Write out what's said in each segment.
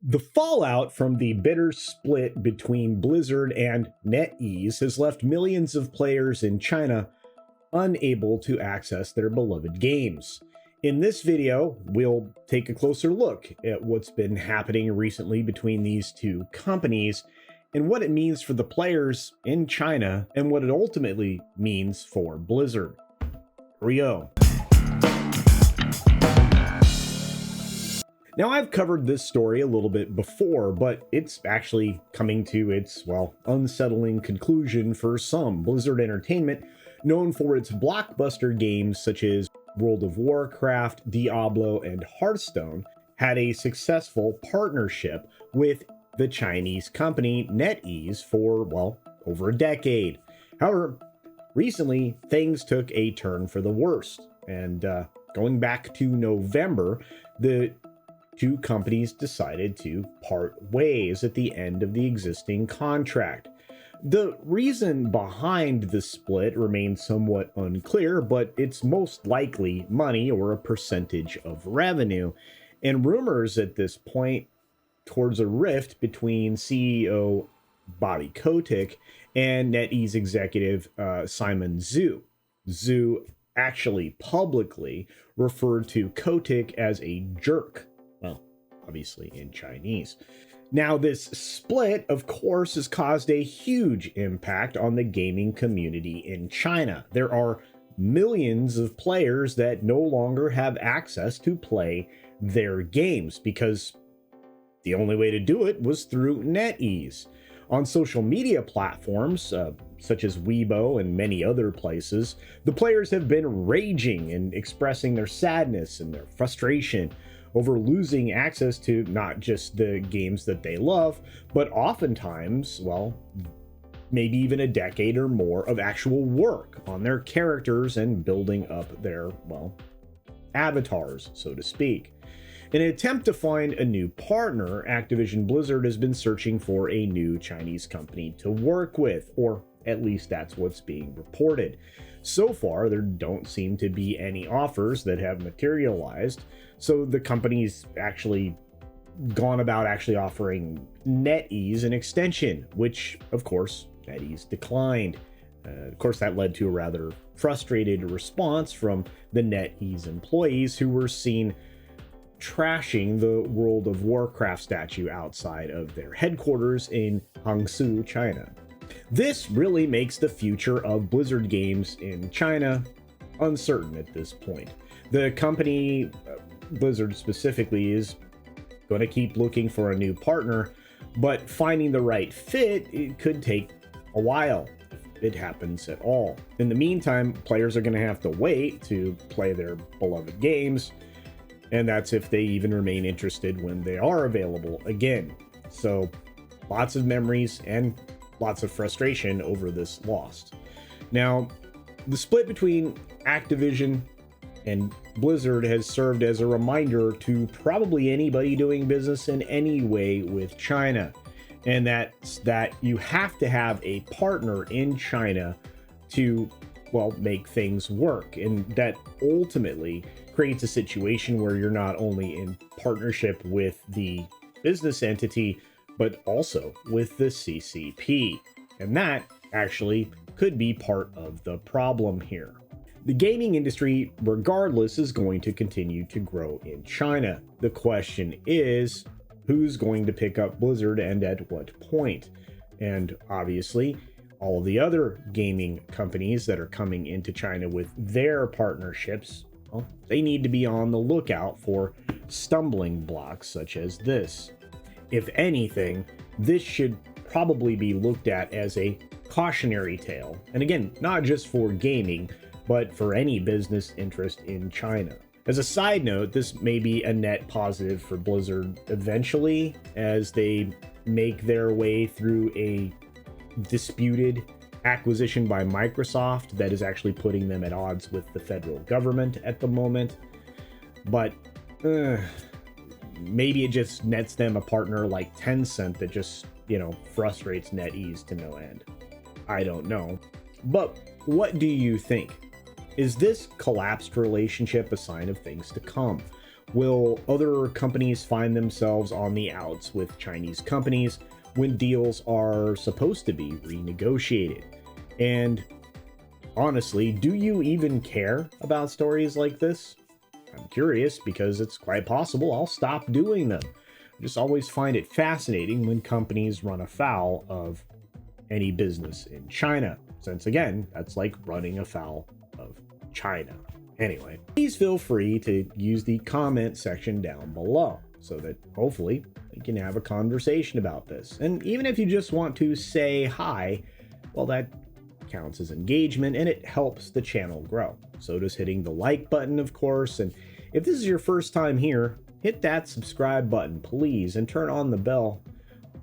The fallout from the bitter split between Blizzard and NetEase has left millions of players in China unable to access their beloved games. In this video, we'll take a closer look at what's been happening recently between these two companies and what it means for the players in China and what it ultimately means for Blizzard. Here we go. Now, I've covered this story a little bit before, but it's actually coming to its, unsettling conclusion for some. Blizzard Entertainment, known for its blockbuster games such as World of Warcraft, Diablo, and Hearthstone, had a successful partnership with the Chinese company NetEase for, over a decade. However, recently, things took a turn for the worst. And going back to November, the two companies decided to part ways at the end of the existing contract. The reason behind the split remains somewhat unclear, but it's most likely money or a percentage of revenue. And rumors at this point towards a rift between CEO Bobby Kotick and NetEase executive Simon Zhu. Zhu actually publicly referred to Kotick as a jerk. Obviously in Chinese. Now, this split, of course, has caused a huge impact on the gaming community in China. There are millions of players that no longer have access to play their games because the only way to do it was through NetEase. On social media platforms, such as Weibo and many other places, the players have been raging and expressing their sadness and their frustration over losing access to not just the games that they love, but oftentimes, maybe even a decade or more of actual work on their characters and building up their, avatars, so to speak. In an attempt to find a new partner, Activision Blizzard has been searching for a new Chinese company to work with, or at least that's what's being reported. So far, there don't seem to be any offers that have materialized, so the company's actually gone about offering NetEase an extension, which, of course, NetEase declined. Of course, that led to a rather frustrated response from the NetEase employees who were seen trashing the World of Warcraft statue outside of their headquarters in Hangzhou, China. This really makes the future of Blizzard games in China uncertain at this point. The company, Blizzard specifically, is going to keep looking for a new partner, but finding the right fit, it could take a while, if it happens at all. In the meantime, players are going to have to wait to play their beloved games, and that's if they even remain interested when they are available again. So, lots of memories and lots of frustration over this loss. Now, the split between Activision and Blizzard has served as a reminder to probably anybody doing business in any way with China, and that's that you have to have a partner in China to, make things work, and that ultimately creates a situation where you're not only in partnership with the business entity, but also with the CCP. And that actually could be part of the problem here. The gaming industry, regardless, is going to continue to grow in China. The question is, who's going to pick up Blizzard and at what point? And obviously, all of the other gaming companies that are coming into China with their partnerships, they need to be on the lookout for stumbling blocks such as this. If anything, this should probably be looked at as a cautionary tale. And again, not just for gaming, but for any business interest in China. As a side note, this may be a net positive for Blizzard eventually, as they make their way through a disputed acquisition by Microsoft that is actually putting them at odds with the federal government at the moment. But maybe it just nets them a partner like Tencent that just, frustrates NetEase to no end. I don't know. But what do you think? Is this collapsed relationship a sign of things to come? Will other companies find themselves on the outs with Chinese companies when deals are supposed to be renegotiated? And honestly, do you even care about stories like this? I'm curious because it's quite possible I'll stop doing them. I just always find it fascinating when companies run afoul of any business in China, since again, that's like running afoul of China. Anyway, please feel free to use the comment section down below so that hopefully we can have a conversation about this. And even if you just want to say hi, well, that counts as engagement and it helps the channel grow. So does hitting the like button, of course. And if this is your first time here, hit that subscribe button, please, and turn on the bell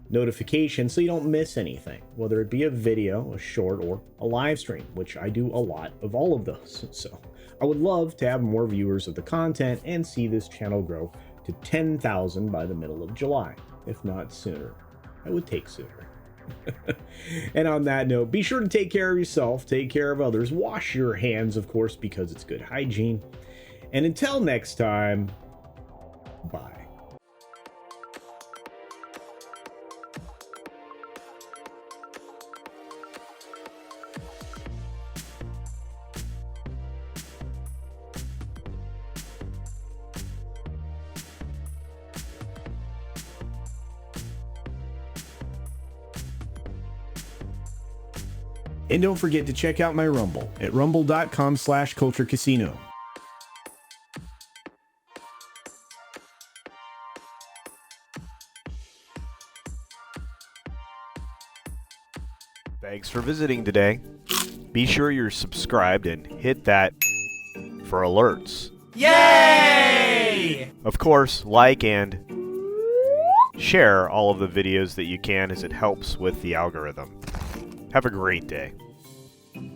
notification so you don't miss anything, whether it be a video, a short, or a live stream, which I do a lot of all of those. So I would love to have more viewers of the content and see this channel grow to 10,000 by the middle of July, if not sooner. I would take sooner. And on that note, be sure to take care of yourself, take care of others, wash your hands, of course, because it's good hygiene. And until next time, bye. And don't forget to check out my Rumble at rumble.com/CultureCasino. Thanks for visiting today. Be sure you're subscribed and hit that for alerts. Yay! Of course, like and share all of the videos that you can as it helps with the algorithm. Have a great day.